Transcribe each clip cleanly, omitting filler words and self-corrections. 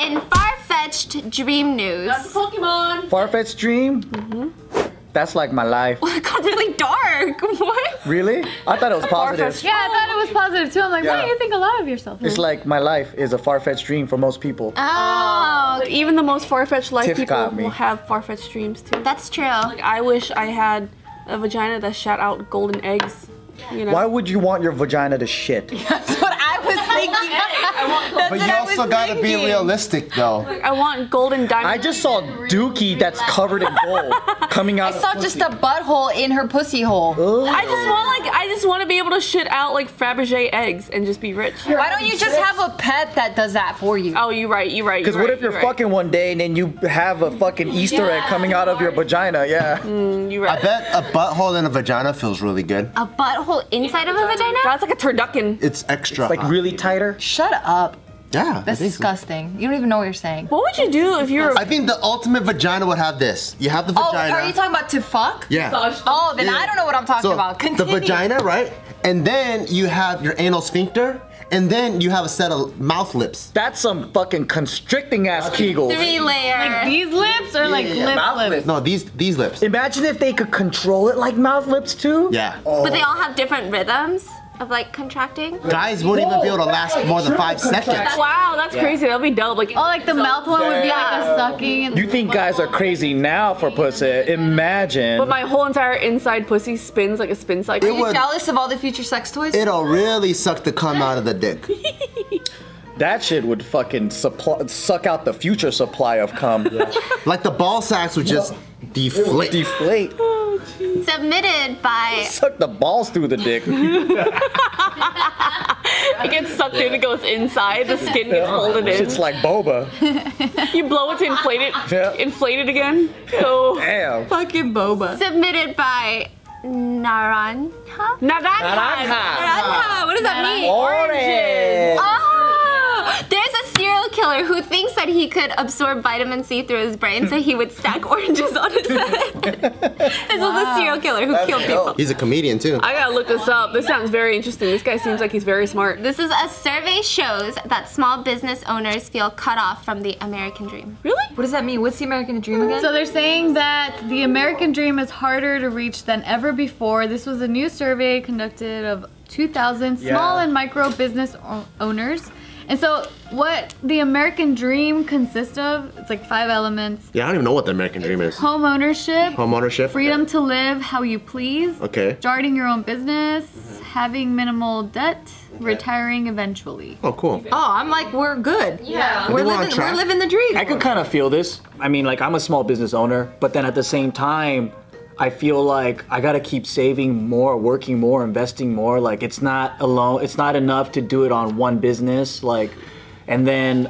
In far-fetched dream news. That's Pokemon. Far-fetched dream? That's like my life. Well, it got really dark. What? Really? I thought it was positive. Yeah, I thought it was positive too. I'm like, why do you think a lot of yourself? It's like my life is a far-fetched dream for most people. Oh. But even the most far-fetched life Tiff people got me. will have far-fetched dreams too. That's true. Like, I wish I had a vagina that shot out golden eggs. You know? Why would you want your vagina to shit? That's what I was thinking. But you also gotta be realistic though. Like, I want golden diamonds. I just saw Dookie that's covered in gold coming out. I saw just a butthole in her pussy hole. I just want to be able to shit out like Fabergé eggs and just be rich. Why don't you just have a pet that does that for you? Oh, you're right. Because what if you're fucking one day and then you have a fucking Easter egg coming out of your vagina? Yeah. You're right. I bet a butthole in a vagina feels really good. A butthole inside of a vagina? That's like a turducken. It's extra. Like really tighter? Shut up. Yeah. That's disgusting. You don't even know what you're saying. What would you do if you were? I think the ultimate vagina would have this. You have the vagina. Oh, are you talking about to fuck? Yeah. Oh, then Yeah. I don't know what I'm talking So about. the Continue. vagina, right? And then you have your anal sphincter, and then you have a set of mouth lips. That's some fucking constricting ass Kegels. 3-layer. Like these lips or like mouth lips? No, these lips. Imagine if they could control it like mouth lips too. Yeah. But they all have different rhythms of like contracting. Guys wouldn't even be able to last more than 5 seconds. Wow, that's crazy. That'd be dope. Like, Oh, like the mouth one would be like a sucking. And You think guys are crazy now for pussy? Imagine. but my whole entire inside pussy spins like a spin cycle. Are you would- jealous of all the future sex toys? It'll really suck the cum out of the dick. That shit would fucking suck out the future supply of cum. Like the ball sacks would just deflate. Deflate. Submitted by Suck the balls through the dick. It gets sucked in, it goes inside, the skin gets folded in. Shit's like boba. You blow it to inflate it, Yeah. inflate it again. Oh. Damn. Fucking boba. submitted by Naranja. Naranja. What does that mean? Orange. Oh, there's a serial killer who thinks that he could absorb vitamin C through his brain, so he would stack oranges on his head. This was a serial killer who killed people. He's a comedian too. I gotta look this up. This sounds very interesting. This guy seems like he's very smart. This is a survey shows that small business owners feel cut off from the American dream. Really? What does that mean? What's the American dream again? So they're saying that the American dream is harder to reach than ever before. This was a new survey conducted of 2,000 small and micro business owners. And so what the American dream consists of, it's like 5 elements. Yeah, I don't even know what the American dream is. Home ownership, Home ownership. freedom to live how you please, Okay. starting your own business, having minimal debt, retiring eventually. Oh, cool. Oh, I'm like, we're good. Yeah. I think we're on track. We're living the dream. I could kind of feel this. I mean, like, I'm a small business owner, but then at the same time, I feel like I gotta keep saving more, working more, investing more. Like, it's not enough to do it on one business. Like, and then,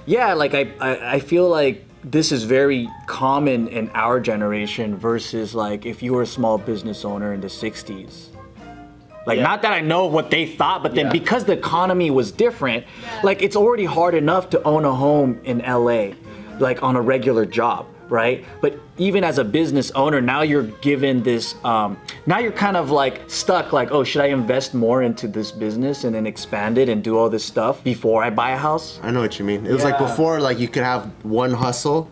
yeah, like I feel like this is very common in our generation versus like if you were a small business owner in the 60s. Like, not that I know what they thought, but then because the economy was different, like it's already hard enough to own a home in LA, like on a regular job, right? But even as a business owner, now you're given this, now you're kind of like stuck, like, oh, should I invest more into this business and then expand it and do all this stuff before I buy a house? I know what you mean. It was like before, like you could have one hustle,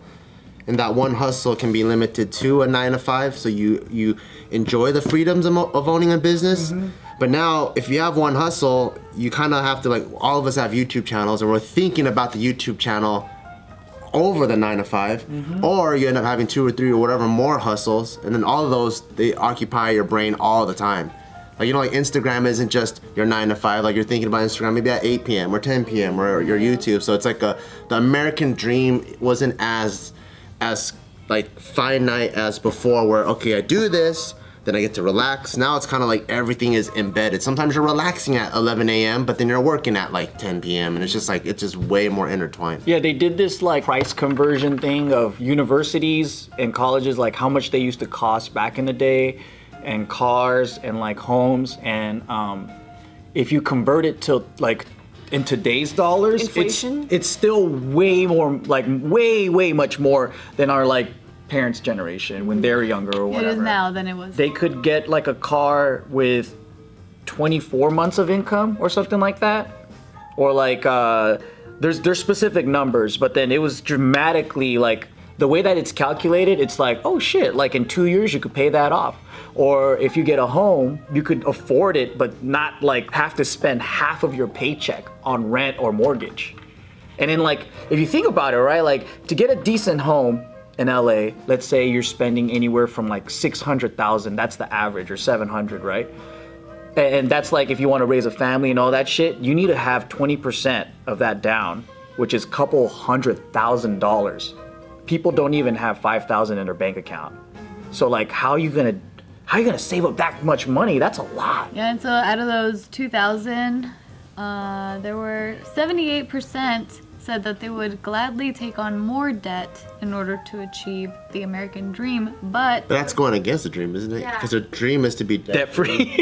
and that one hustle can be limited to a 9 to 5, so you enjoy the freedoms of owning a business. But now, if you have one hustle, you kind of have to, like, all of us have YouTube channels, and we're thinking about the YouTube channel over the 9 to 5, or you end up having 2 or 3 or whatever more hustles, and then all of those, they occupy your brain all the time. Like, you know, like Instagram isn't just your 9 to 5, like you're thinking about Instagram maybe at 8 p.m. or 10 p.m. or your YouTube, so it's like the American dream wasn't as like finite as before, where, okay, I do this, then I get to relax. Now it's kind of like everything is embedded. Sometimes you're relaxing at 11 a.m., but then you're working at like 10 p.m. and it's just like, it's just way more intertwined. Yeah, they did this like price conversion thing of universities and colleges, like how much they used to cost back in the day, and cars and like homes, and if you convert it to like in today's dollars, Inflation? it's still way more, like way much more than our like parents' generation when they were younger or whatever. It is now than it was. They could get like a car with 24 months of income or something like that, or like there's specific numbers, but then it was dramatically like the way that it's calculated, it's like, oh shit, like in 2 years you could pay that off. Or if you get a home, you could afford it, but not like have to spend half of your paycheck on rent or mortgage. And then like, if you think about it, right, like to get a decent home in LA, let's say you're spending anywhere from like 600,000, that's the average, or 700, right? And that's like if you want to raise a family and all that shit, you need to have 20% of that down, which is couple $100,000. People don't even have 5,000 in their bank account. So like, how are you gonna save up that much money? That's a lot. Yeah, and so out of those 2,000, there were 78% said that they would gladly take on more debt in order to achieve the American dream, but that's going against the dream, isn't it? Because the dream is to be debt-free.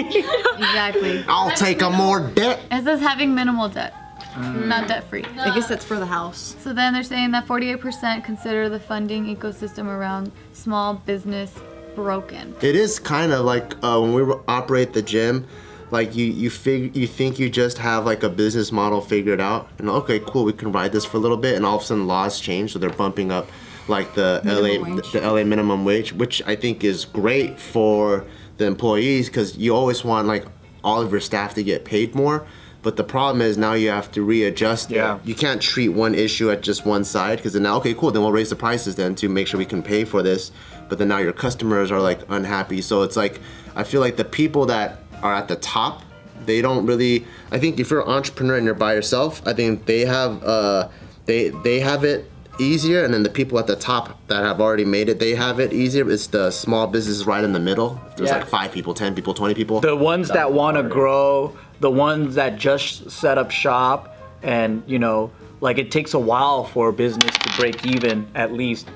Exactly. I'll take on more debt. It says having minimal debt, not debt-free. I guess that's for the house. So then they're saying that 48% consider the funding ecosystem around small business broken. It is kind of like when we operate the gym, like you think you just have like a business model figured out, and okay, cool, we can ride this for a little bit, and all of a sudden laws change, so they're bumping up like the LA minimum wage, which I think is great for the employees because you always want like all of your staff to get paid more. But the problem is now you have to readjust it. You can't treat one issue at just one side because then now, okay, cool, then we'll raise the prices then to make sure we can pay for this. But then now your customers are like unhappy. So it's like, I feel like the people that are at the top, they don't really, I think if you're an entrepreneur and you're by yourself, I think they have they have it easier, and then the people at the top that have already made it, they have it easier. It's the small businesses right in the middle. There's like 5 people, 10 people, 20 people. The ones that want to grow, the ones that just set up shop, and you know, like it takes a while for a business to break even at least.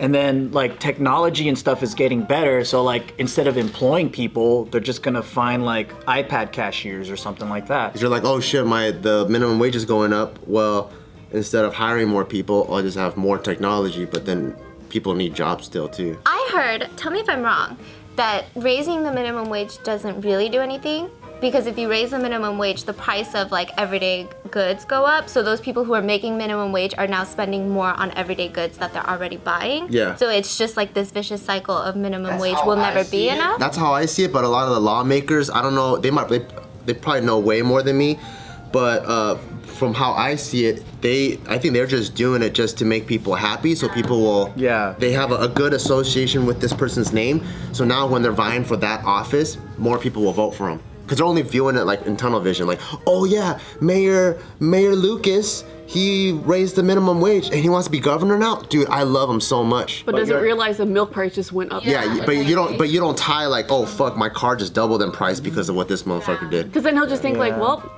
And then like technology and stuff is getting better, so like instead of employing people, they're just gonna find like iPad cashiers or something like that. You're like, oh shit, the minimum wage is going up. Well, instead of hiring more people, I'll just have more technology, but then people need jobs still too. I heard, tell me if I'm wrong, that raising the minimum wage doesn't really do anything. Because if you raise the minimum wage, the price of like everyday goods go up. So those people who are making minimum wage are now spending more on everyday goods that they're already buying. Yeah. So it's just like this vicious cycle of minimum wage will never be enough. That's how I see it, but a lot of the lawmakers, I don't know, they probably know way more than me, but from how I see it, I think they're just doing it just to make people happy, so people will, they have a good association with this person's name, so now when they're vying for that office, more people will vote for them. Because they're only viewing it like in tunnel vision, like, oh yeah, Mayor Lucas, he raised the minimum wage and he wants to be governor now. Dude, I love him so much. But doesn't realize the milk price just went up. Yeah, but you don't tie like, oh fuck, my car just doubled in price because of what this motherfucker did. Because then he'll just think like, well,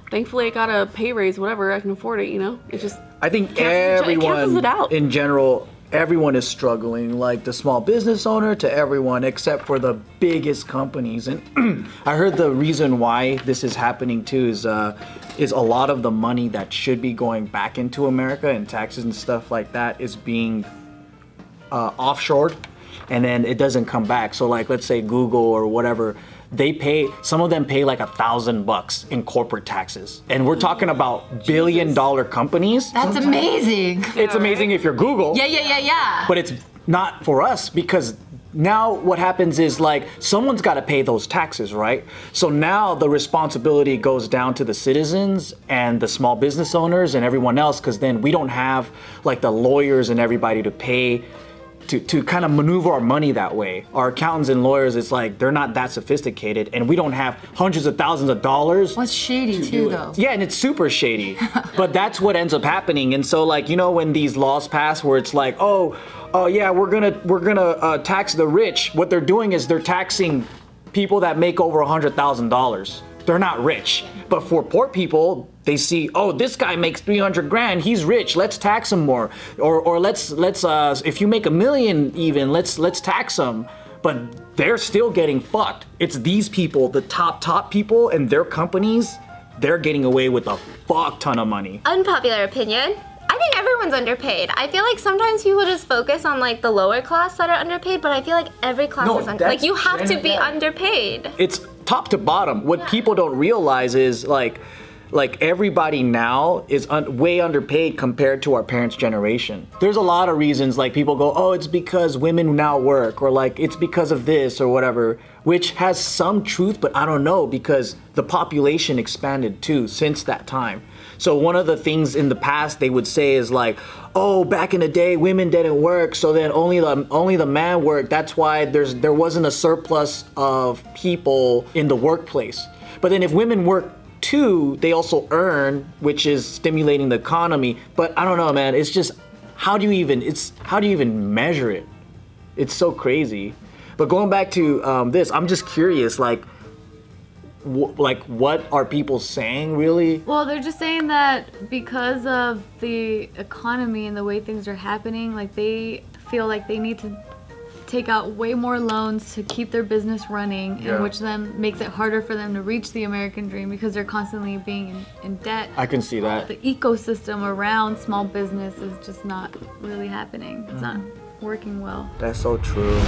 thankfully I got a pay raise, whatever, I can afford it, you know? It just I think everyone it out. in general, everyone is struggling, like the small business owner to everyone except for the biggest companies. And I heard the reason why this is happening too is a lot of the money that should be going back into America and taxes and stuff like that is being offshored, and then it doesn't come back. So like, let's say Google or whatever, some of them pay like $1,000 in corporate taxes. And we're talking about billion-dollar companies. That's amazing. It's amazing if you're Google. Yeah. But it's not for us, because now what happens is like someone's got to pay those taxes, right? So now the responsibility goes down to the citizens and the small business owners and everyone else, because then we don't have like the lawyers and everybody to pay to kind of maneuver our money that way. Our accountants and lawyers, it's like they're not that sophisticated, and we don't have hundreds of thousands of dollars. What's shady too, though? Yeah, and it's super shady. But that's what ends up happening. And so like, you know, when these laws pass where it's like, oh yeah, we're gonna tax the rich. What they're doing is they're taxing people that make over $100,000. They're not rich. But for poor people, they see, oh, this guy makes 300 grand, he's rich, let's tax him more. Or let's if you make $1 million even, let's tax him. But they're still getting fucked. It's these people, the top people and their companies, they're getting away with a fuck ton of money. Unpopular opinion. I think everyone's underpaid. I feel like sometimes people just focus on like the lower class that are underpaid, but I feel like every class is underpaid. Like you have to be underpaid. It's top to bottom. What people don't realize is like like everybody now is way underpaid compared to our parents' generation. There's a lot of reasons, like people go, oh, it's because women now work, or like it's because of this or whatever, which has some truth, but I don't know, because the population expanded too since that time. So one of the things in the past they would say is like, oh, back in the day women didn't work, so then only the man worked. That's why there wasn't a surplus of people in the workplace. But then if women work too, they also earn, which is stimulating the economy. But I don't know, man. It's just how do you even measure it? It's so crazy. But going back to this, I'm just curious, like what are people saying really? Well, they're just saying that because of the economy and the way things are happening, like they feel like they need to take out way more loans to keep their business running, and which then makes it harder for them to reach the American dream because they're constantly being in debt. I can see that. The ecosystem around small business is just not really happening. It's not working well. That's so true.